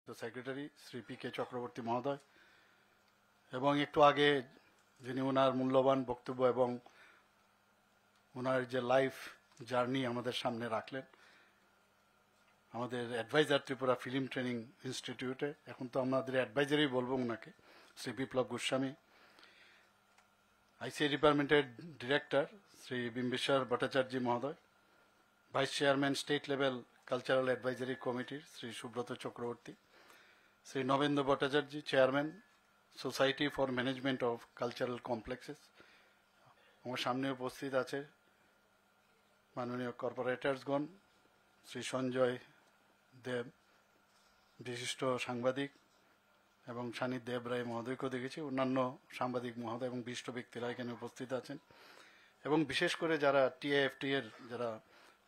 Secretary Shri P K Chakraborty মহোদয় এবং একটু আগে যিনি ওনার মূল্যবান বক্তব্য এবং ওনার যে লাইফ জার্নি আমাদের সামনে রাখলেন আমাদের অ্যাডভাইজার ত্রিপুরা ফিল্ম ট্রেনিং ইনস্টিটিউটে, এখন তো আমাদের অ্যাডভাইজারই বলবো ওনাকে, শ্রী বিপ্লব গোস্বামী, আইসিএ ডিপার্টমেন্টের ডিরেক্টর শ্রী বিম্বেশ্বর ভট্টাচার্য মহোদয়, vice chairman state level cultural advisory কমিটির Shri Subrata Chakraborty, Shri Nabendra Bhattacharya, chairman society for management of cultural complexes. আমার সামনে উপস্থিত আছে মাননীয় কর্পোরেটরসগণ, শ্রী সঞ্জয় দেব, বিশিষ্ট সাংবাদিক, এবং সানি দেব রায় মহোদয়কেও দেখেছি, অন্যান্য সাংবাদিক মহোদয় এবং বিশিষ্ট ব্যক্তিরা এখানে উপস্থিত আছেন, এবং বিশেষ করে যারা টিএএফটি এর যারা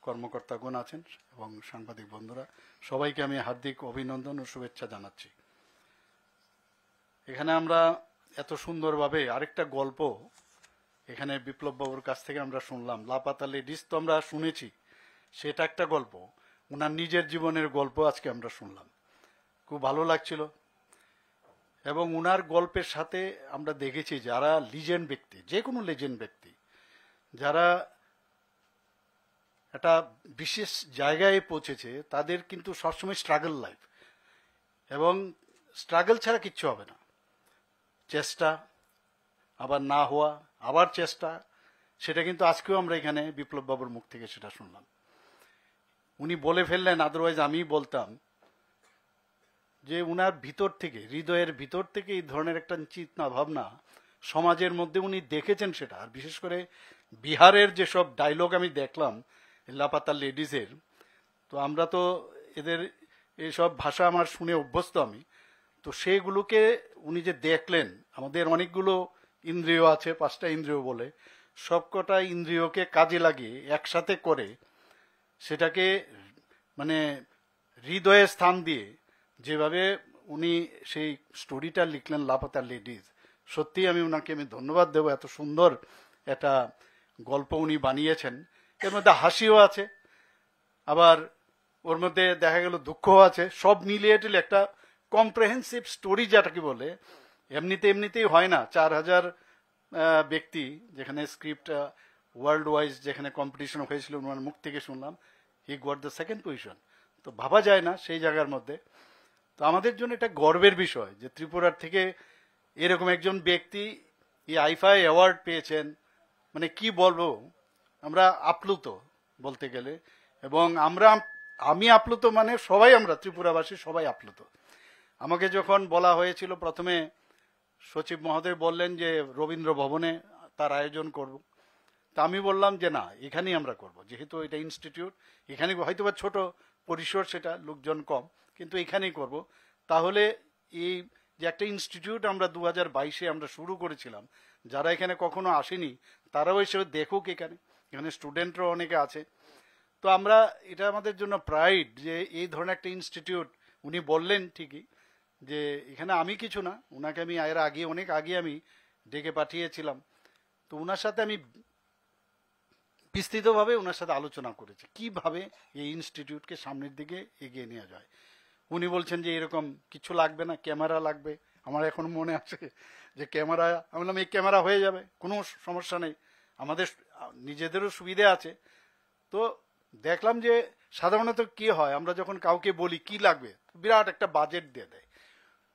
কর্মকর্তাগণ আছেন এবং সাংবাদিক বন্ধুরা, সবাইকে আমি হার্দিক অভিনন্দন ও শুভেচ্ছা জানাচ্ছি। এখানে আমরা এত সুন্দরভাবে আরেকটা গল্প এখানে বিপ্লব বাবুর কাছ থেকে আমরা শুনলাম। লাপাতা লেডিস তো আমরা শুনেছি, সেটা একটা গল্প, ওনার নিজের জীবনের গল্প আজকে আমরা শুনলাম, খুব ভালো লাগছিল। এবং ওনার গল্পের সাথে আমরা দেখেছি যারা লিজেন্ড ব্যক্তি, যে কোনো লিজেন্ড ব্যক্তি যারা একটা বিশেষ জায়গায় পৌঁছেছে, তাদের কিন্তু সবসময় স্ট্রাগল লাইফ, এবং স্ট্রাগল ছাড়া কিচ্ছু হবে না। চেষ্টা, আবার না হওয়া, আবার চেষ্টা, সেটা কিন্তু আজকেও আমরা এখানে বিপ্লব বাবুর মুখ থেকে সেটা শুনলাম। উনি বলে ফেললেন, আদারওয়াইজ আমি বলতাম, যে উনার ভিতর থেকে, হৃদয়ের ভিতর থেকে এই ধরনের একটা চিন্তা ভাবনা সমাজের মধ্যে উনি দেখেছেন সেটা। আর বিশেষ করে বিহারের যেসব ডায়লগ আমি দেখলাম লাপাতা লেডিজের, তো আমরা তো এদের এইসব ভাষা আমার শুনে অভ্যস্ত আমি, তো সেগুলোকে উনি যে দেখলেন, আমাদের অনেকগুলো ইন্দ্রিয় আছে, 5টা ইন্দ্রিয় বলে, সবকটা ইন্দ্রিয়কে কাজে লাগিয়ে একসাথে করে সেটাকে মানে হৃদয়ে স্থান দিয়ে যেভাবে উনি সেই স্টোরিটা লিখলেন লাপাতা লেডিজ, সত্যি আমি ওনাকে ধন্যবাদ দেবো। এত সুন্দর একটা গল্প উনি বানিয়েছেন। এর মধ্যে হাসিও আছে, আবার ওর মধ্যে দেখা গেল দুঃখও আছে, সব মিলিয়ে টিলে একটা কম্প্রেহেন্সিভ স্টোরি যেটাকে বলে। এমনিতেই হয় না। 4000 ব্যক্তি, যেখানে স্ক্রিপ্ট ওয়ার্ল্ড ওয়াইজ যেখানে কম্পিটিশন হয়েছিল, ওনার মুখ থেকে শুনলাম he got the second position, তো ভাবা যায় না সেই জায়গার মধ্যে। তো আমাদের জন্য এটা গর্বের বিষয় যে ত্রিপুরার থেকে এরকম একজন ব্যক্তি এই আইফাই অ্যাওয়ার্ড পেয়েছেন। মানে কি বলবো, আমরা আপ্লুত বলতে গেলে, এবং আমি আপ্লুত, মানে সবাই, আমরা ত্রিপুরাবাসী সবাই আপ্লুত। আমাকে যখন বলা হয়েছিল প্রথমে, সচিব মহোদয় বললেন যে রবীন্দ্র ভবনে তার আয়োজন করব, তা আমি বললাম যে না, এখানেই আমরা করব, যেহেতু এটা ইনস্টিটিউট, এখানে হয়তো বা ছোট পরিসর, সেটা লোকজন কম, কিন্তু এখানেই করব। তাহলে এই যে একটা ইনস্টিটিউট আমরা 2022-এ আমরা শুরু করেছিলাম, যারা এখানে কখনো আসেনি তারাও এসে দেখুক, এখানে স্টুডেন্টরাও অনেকে আছে। তো আমরা, এটা আমাদের জন্য প্রাইড যে এই ধরনের একটা ইনস্টিটিউট। উনি বললেন ঠিকই যে এখানে আমি কিছু না, ওনাকে আমি এর আগে, অনেক আগে আমি ডেকে পাঠিয়েছিলাম, তো ওনার সাথে আমি বিস্তৃতভাবে ওনার সাথে আলোচনা করেছি কিভাবে এই ইনস্টিটিউটকে সামনের দিকে এগিয়ে নেওয়া যায়। উনি বলছেন যে এরকম কিছু লাগবে না, ক্যামেরা লাগবে। আমার এখন মনে আছে যে ক্যামেরা, আমি বললাম এই ক্যামেরা হয়ে যাবে, কোনো সমস্যা নেই, আমাদের নিজেদেরও সুবিধা আছে। তো দেখলাম যে সাধারণত কি হয়, আমরা যখন কাউকে বলি কি লাগবে, বিরাট একটা বাজেট দিয়ে দেয়।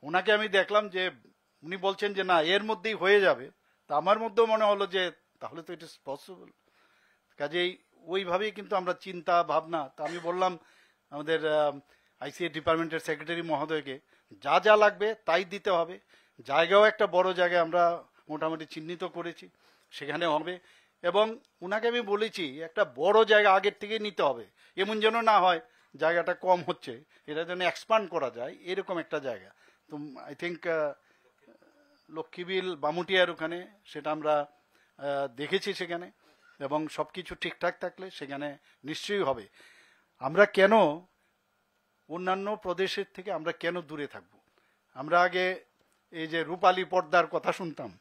ওনাকে আমি দেখলাম যে উনি বলছেন যে না, এর মধ্যেই হয়ে যাবে। তা আমার মধ্যেও মনে হলো যে তাহলে তো ইট ইজ পসিবল। কাজেই ওইভাবেই কিন্তু আমরা চিন্তা ভাবনা। তা আমি বললাম আমাদের আইসিএ ডিপার্টমেন্টের সেক্রেটারি মহোদয়কে, যা যা লাগবে তাই দিতে হবে। জায়গাও একটা বড় জায়গায় আমরা মোটামুটি চিহ্নিত করেছি, সেখানে হবে। এবং ওনাকে আমি বলেছি একটা বড় জায়গা আগের থেকে নিতে হবে, এমন যেন না হয় জায়গাটা কম হচ্ছে, এটা যেন এক্সপান্ড করা যায়, এরকম একটা জায়গা। তো আই থিঙ্ক লক্ষ্মীবিল বামুটিয়ার ওখানে সেটা আমরা দেখেছি সেখানে, এবং সব কিছু ঠিকঠাক থাকলে সেখানে নিশ্চয়ই হবে। আমরা কেন অন্যান্য প্রদেশের থেকে আমরা কেন দূরে থাকব? আমরা আগে এই যে রূপালী পর্দার কথা শুনতাম,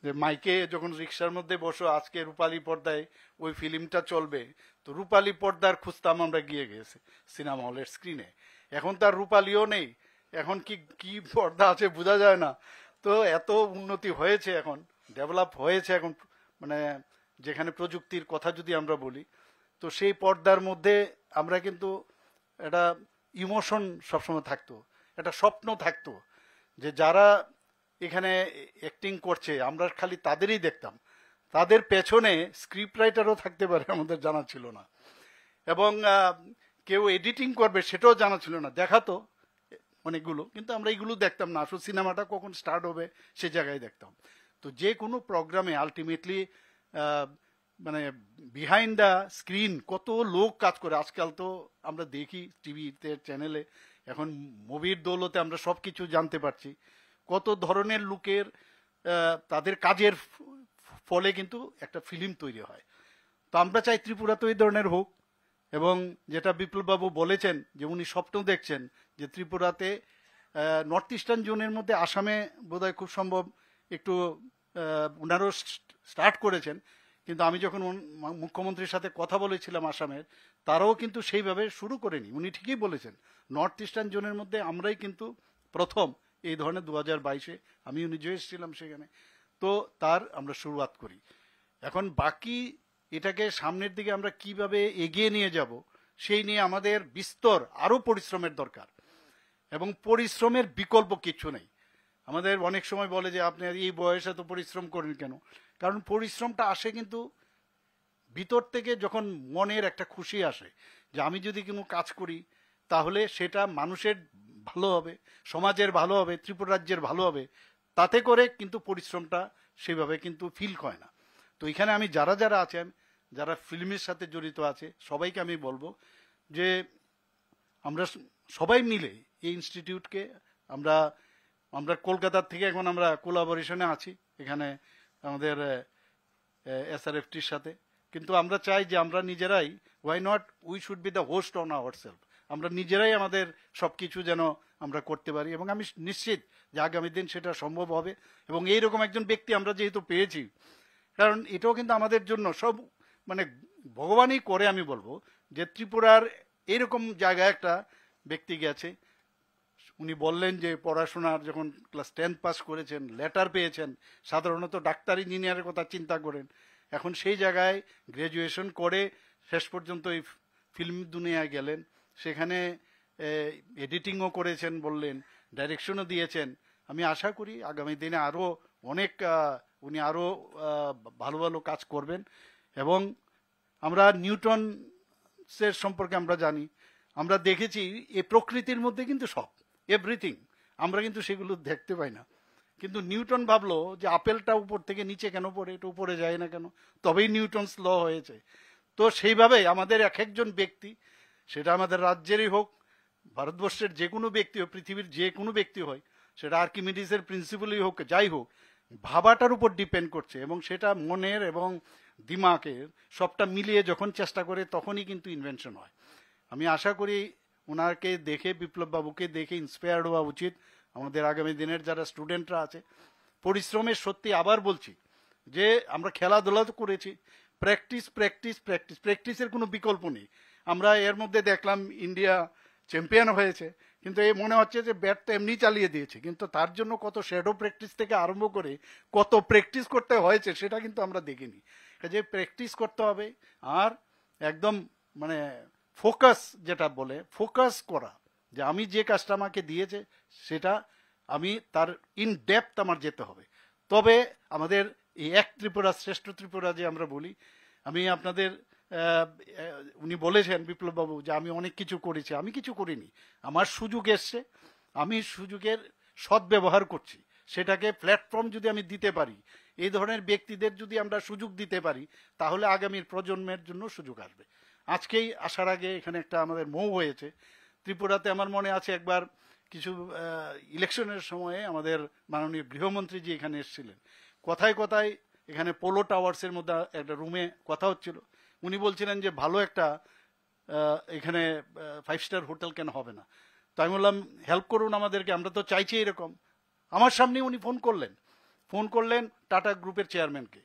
যে মাইকে যখন রিক্সার মধ্যে বসো, আজকে রূপালী পর্দায় ওই ফিল্মটা চলবে, তো রূপালী পর্দার খুঁজতাম আমরা গিয়ে গেছে সিনেমা হলের স্ক্রিনে। এখন তার রূপালীও নেই, এখন কি কি পর্দা আছে বোঝা যায় না। তো এত উন্নতি হয়েছে, এখন ডেভেলপ হয়েছে, এখন মানে যেখানে প্রযুক্তির কথা যদি আমরা বলি, তো সেই পর্দার মধ্যে আমরা কিন্তু একটা ইমোশন সবসময় থাকতো, একটা স্বপ্ন থাকতো, যে যারা এখানে অ্যাক্টিং করছে আমরা খালি তাদেরই দেখতাম, তাদের পেছনে স্ক্রিপ্ট রাইটারও থাকতে পারে আমাদের জানা ছিল না, এবং কেউ এডিটিং করবে সেটাও জানা ছিল না। দেখাতো অনেকগুলো, কিন্তু আমরা এইগুলো দেখতাম না, আসলে সিনেমাটা কখন স্টার্ট হবে সে জায়গায় দেখতাম। তো যে কোনো প্রোগ্রামে আলটিমেটলি মানে বিহাইন্ড দ্য স্ক্রিন কত লোক কাজ করে। আজকাল তো আমরা দেখি টিভিতে চ্যানেলে, এখন মুভির দৌলতে আমরা সব কিছু জানতে পারছি, কত ধরনের লোকের তাদের কাজের ফলে কিন্তু একটা ফিল্ম তৈরি হয়। তো আমরা চাই ত্রিপুরা তো এই ধরনের হোক, এবং যেটা বিপ্লববাবু বলেছেন যে উনি স্বপ্ন দেখছেন যে ত্রিপুরাতে নর্থ ইস্টার্ন জোনের মধ্যে আসামে বোধহয় খুব সম্ভব একটু ওনারও স্টার্ট করেছেন, কিন্তু আমি যখন মুখ্যমন্ত্রীর সাথে কথা বলেছিলাম আসামের, তারাও কিন্তু সেইভাবে শুরু করেনি। উনি ঠিকই বলেছেন নর্থ ইস্টার্ন জোনের মধ্যে আমরাই কিন্তু প্রথম এই ধরনের 2022-এ, আমি নিজে এসেছিলাম সেখানে। তো তার আমরা শুরুয়াত করি। এখন বাকি এটাকে সামনের দিকে আমরা কিভাবে এগিয়ে নিয়ে যাব সেই নিয়ে আমাদের বিস্তর আরো পরিশ্রমের দরকার, এবং পরিশ্রমের বিকল্প কিছু নেই। আমাদের অনেক সময় বলে যে আপনি এই বয়সে তো পরিশ্রম করেন কেন, কারণ পরিশ্রমটা আসে কিন্তু ভিতর থেকে, যখন মনের একটা খুশি আসে যে আমি যদি কোনো কাজ করি তাহলে সেটা মানুষের ভালো হবে, সমাজের ভালো হবে, ত্রিপুরা রাজ্যের ভালো হবে, তাতে করে কিন্তু পরিশ্রমটা সেভাবে কিন্তু ফিল হয় না। তো এখানে আমি যারা যারা আছেন, যারা ফিল্মের সাথে জড়িত আছে, সবাইকে আমি বলবো যে আমরা সবাই মিলে এই ইনস্টিটিউটকে আমরা আমরা কলকাতার থেকে এখন আমরা কোলাবোরেশনে আছি এখানে আমাদের এসআরএফটির সাথে, কিন্তু আমরা চাই যে আমরা নিজেরাই, why not we should be the host on our self, আমরা নিজেরাই আমাদের সব কিছু যেন আমরা করতে পারি, এবং আমি নিশ্চিত যে আগামী দিন সেটা সম্ভব হবে। এবং এইরকম একজন ব্যক্তি আমরা যেহেতু পেয়েছি, কারণ এটাও কিন্তু আমাদের জন্য সব মানে ভগবানই করে, আমি বলবো যে ত্রিপুরার এইরকম জায়গায় একটা ব্যক্তি গেছে, উনি বললেন যে পড়াশোনার যখন ক্লাস 10 পাস করেছেন, লেটার পেয়েছেন, সাধারণত ডাক্তার ইঞ্জিনিয়ারের কথা চিন্তা করেন, এখন সেই জায়গায় গ্র্যাজুয়েশন করে শেষ পর্যন্ত এই ফিল্ম দুনিয়ায় গেলেন, সেখানে এডিটিংও করেছেন বললেন, ডাইরেকশনও দিয়েছেন। আমি আশা করি আগামী দিনে আরও অনেক উনি আরও ভালো ভালো কাজ করবেন। এবং আমরা নিউটনের সম্পর্কে আমরা জানি, আমরা দেখেছি এই প্রকৃতির মধ্যে কিন্তু সব এভরিথিং, আমরা কিন্তু সেগুলো দেখতে পাই না, কিন্তু নিউটন ভাবলো যে আপেলটা উপর থেকে নিচে কেন পড়ে, এটা উপরে যায় না কেন, তবেই নিউটনস ল হয়েছে। তো সেইভাবেই আমাদের এক একজন ব্যক্তি, সেটা আমাদের রাজ্যেরই হোক, ভারতবর্ষের যে কোনো ব্যক্তি হোক, পৃথিবীর যে কোনো ব্যক্তি হয়, সেটা আর্কিমিডিসের প্রিন্সিপালই হোক, যাই হোক, ভাবাটার উপর ডিপেন্ড করছে, এবং সেটা মনের এবং দিমাগের সবটা মিলিয়ে যখন চেষ্টা করে তখনই কিন্তু ইনভেনশন হয়। আমি আশা করি ওনাকে দেখে, বিপ্লব বাবুকে দেখে ইন্সপায়ার্ড হওয়া উচিত আমাদের আগামী দিনের যারা স্টুডেন্টরা আছে। পরিশ্রমের সত্যি আবার বলছি যে আমরা খেলাধুলা তো করেছি, প্র্যাকটিস প্র্যাকটিস প্র্যাকটিস, প্র্যাকটিসের কোনো বিকল্প নেই। আমরা এর মধ্যে দেখলাম ইন্ডিয়া চ্যাম্পিয়ন হয়েছে, কিন্তু এই মনে হচ্ছে যে ব্যাটটা এমনি চালিয়ে দিয়েছে, কিন্তু তার জন্য কত শ্যাডো প্র্যাকটিস থেকে আরম্ভ করে কত প্র্যাকটিস করতে হয়েছে সেটা কিন্তু আমরা দেখিনি। যে প্র্যাকটিস করতে হবে, আর একদম মানে ফোকাস, যেটা বলে ফোকাস করা, যে আমি যে কাজটা আমাকে দিয়েছে সেটা আমি তার ইন ডেপথ আমার যেতে হবে, তবে আমাদের এই এক ত্রিপুরা শ্রেষ্ঠ ত্রিপুরা যে আমরা বলি। আমি আপনাদের উনি বলেছেন বিপ্লববাবু যে আমি অনেক কিছু করেছি, আমি কিছু করিনি, আমার সুযোগ এসছে, আমি সুযোগের সদ্ব্যবহার করছি, সেটাকে প্ল্যাটফর্ম যদি আমি দিতে পারি, এই ধরনের ব্যক্তিদের যদি আমরা সুযোগ দিতে পারি, তাহলে আগামীর প্রজন্মের জন্য সুযোগ আসবে। আজকেই আসার আগে এখানে একটা আমাদের মৌ হয়েছে ত্রিপুরাতে, আমার মনে আছে একবার কিছু ইলেকশনের সময়ে আমাদের মাননীয় গৃহমন্ত্রীজি এখানে এসেছিলেন, কথায় কথায় এখানে পোলো টাওয়ার্সের মধ্যে একটা রুমে কথা হচ্ছিল, উনি বলছিলেন যে ভালো একটা এখানে 5 স্টার হোটেল কেন হবে না। তো আমি বললাম হেল্প করুন আমাদেরকে, আমরা তো চাইছি এরকম। আমার সামনে উনি ফোন করলেন টাটা গ্রুপের চেয়ারম্যানকে,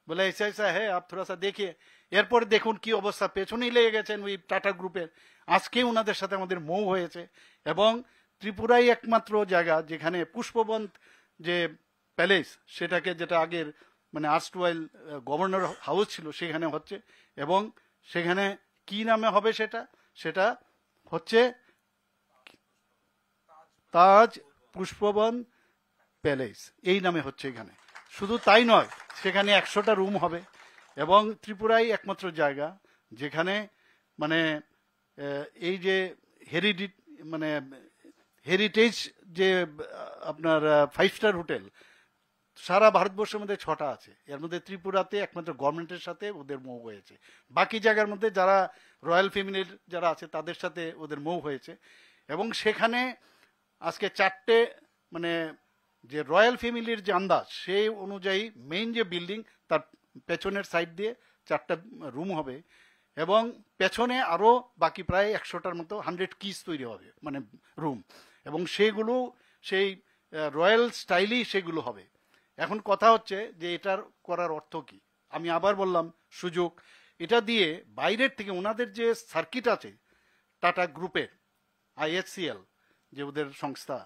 বলে ऐसा ऐसा है आप थोड़ा सा देखिए। এরপর দেখুন কি অবস্থা, পেছনেই লেগে গেছেন ওই টাটা গ্রুপের। আজকে ওনাদের সাথে আমাদের মৌ হয়েছে, এবং ত্রিপুরাই একমাত্র জায়গা যেখানে পুষ্পবন যে প্যালেস, সেটাকে যেটা আগের মানে আর্স্টওয়াইল গভর্নর হাউস ছিল সেখানে হচ্ছে, এবং সেখানে কি নামে হবে সেটা হচ্ছে তাজ পুষ্পবন প্যালেস, এই নামে হচ্ছে এখানে। শুধু তাই নয়, সেখানে 100টা রুম হবে, এবং ত্রিপুরাই একমাত্র জায়গা যেখানে মানে এই যে মানে হেরিটেজ যে আপনার 5 স্টার হোটেল সারা ভারতবর্ষের মধ্যে 6টা আছে, এর মধ্যে ত্রিপুরাতে একমাত্র গভর্নমেন্টের সাথে ওদের মৌ হয়েছে। বাকি জায়গার মধ্যে যারা রয়্যাল ফ্যামিলির যারা আছে তাদের সাথে ওদের মৌ হয়েছে, এবং সেখানে আজকে 4টে মানে যে রয়্যাল ফ্যামিলির যে আন্দাজ সেই অনুযায়ী মেইন যে বিল্ডিং তার পেছনের সাইড দিয়ে 4টা রুম হবে, এবং পেছনে আরও বাকি প্রায় 100টার মতো 100 কিস তৈরি হবে মানে রুম, এবং সেগুলো সেই রয়্যাল স্টাইলই সেগুলো হবে। এখন কথা হচ্ছে যে এটার করার অর্থ কি? আমি আবার বললাম সুযোগ, এটা দিয়ে বাইরের থেকে ওনাদের যে সার্কিট আছে টাটা গ্রুপের IHCL যে ওদের সংস্থা,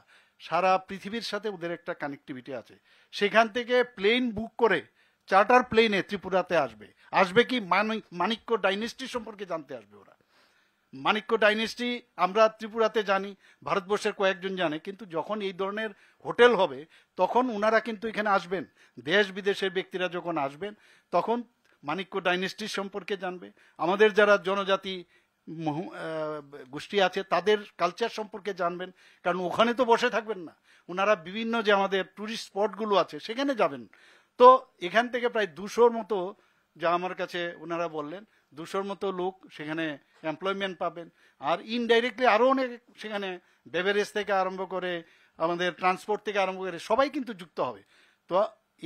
সারা পৃথিবীর সাথে ওদের একটা কানেক্টিভিটি আছে, সেখান থেকে প্লেন বুক করে চার্টার প্লেনে ত্রিপুরাতে আসবে কি মাণিক্য ডাইনেস্টি সম্পর্কে জানতে আসবে ওরা। মাণিক্য ডাইনেস্টি আমরা ত্রিপুরাতে জানি, ভারতবর্ষের কয়েকজন জানে, কিন্তু যখন এই ধরনের হোটেল হবে তখন ওনারা কিন্তু এখানে আসবেন, দেশ বিদেশের ব্যক্তিরা যখন আসবেন তখন মাণিক্য ডাইনেস্টির সম্পর্কে জানবে, আমাদের যারা জনজাতি গোষ্ঠী আছে তাদের কালচার সম্পর্কে জানবেন, কারণ ওখানে তো বসে থাকবেন না, ওনারা বিভিন্ন যে আমাদের টুরিস্ট স্পটগুলো আছে সেখানে যাবেন। তো এখান থেকে প্রায় 200-র মতো, যা আমার কাছে ওনারা বললেন, 200-র মতো লোক সেখানে এমপ্লয়মেন্ট পাবেন, আর ইনডাইরেক্টলি আরও অনেক সেখানে বেভারেজ থেকে আরম্ভ করে আমাদের ট্রান্সপোর্ট থেকে আরম্ভ করে সবাই কিন্তু যুক্ত হবে। তো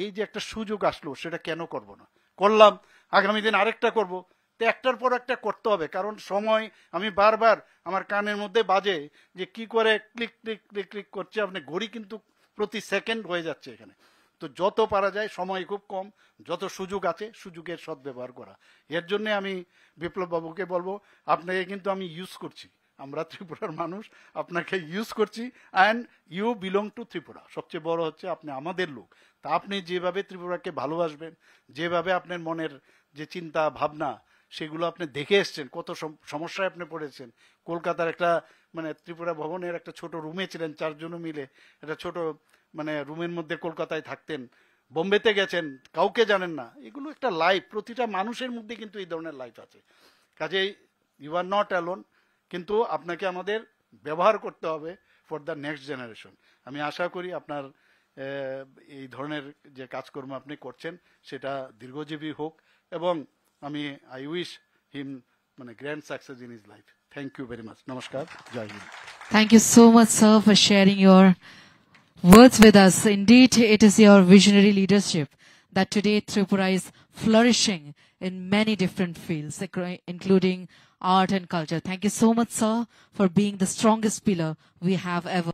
এই যে একটা সুযোগ আসলো সেটা কেন করব না, করলাম, আগামী দিন আরেকটা করব, তো একটার পর একটা করতে হবে, কারণ সময় আমি বারবার আমার কানের মধ্যে বাজে যে কি করে ক্লিক ক্লিক ক্লিক ক্লিক করছে, আপনি ঘড়ি কিন্তু প্রতি সেকেন্ড হয়ে যাচ্ছে এখানে। তো যত পারা যায়, সময় খুব কম, যত সুযোগ আছে সুযোগের সদ্ব্যবহার করা। এর জন্য আমি বিপ্লব বাবুকে বলবো, আপনাকে কিন্তু আমি ইউজ করছি, আমরা ত্রিপুরার মানুষ, আপনাকে ইউজ করছি, and you belong to Tripura. সবচেয়ে বড় হচ্ছে আপনি আমাদের লোক, তা আপনি যেভাবে ত্রিপুরাকে ভালোবাসবেন, যেভাবে আপনার মনের যে চিন্তা ভাবনা সেগুলো আপনি দেখে এসছেন, কত সমস্যায় আপনি পড়েছেন। কলকাতার একটা মানে ত্রিপুরা ভবনের একটা ছোট রুমে ছিলেন 4 জন মিলে, একটা ছোট মানে রুমের মধ্যে কলকাতায় থাকতেন, বোম্বেতে গেছেন, কাউকে জানেন না, এগুলো একটা লাইফ, প্রতিটা মানুষের মধ্যে কিন্তু এই ধরনের লাইফ আছে। কাজেই ইউ আর নট অ্যালোন, কিন্তু আপনাকে আমাদের ব্যবহার করতে হবে ফর দ্য নেক্সট জেনারেশন। আমি আশা করি আপনার এই ধরনের যে কাজকর্ম আপনি করছেন সেটা দীর্ঘজীবী হোক, এবং আমি আই উইশ হিম মানে grand success in his life. Thank you very much. নমস্কার, জয় Hind. Thank you so much, sir, for sharing your words with us. Indeed, it is your visionary leadership that today Tripura is flourishing in many different fields, including art and culture. Thank you so much, sir, for being the strongest pillar we have ever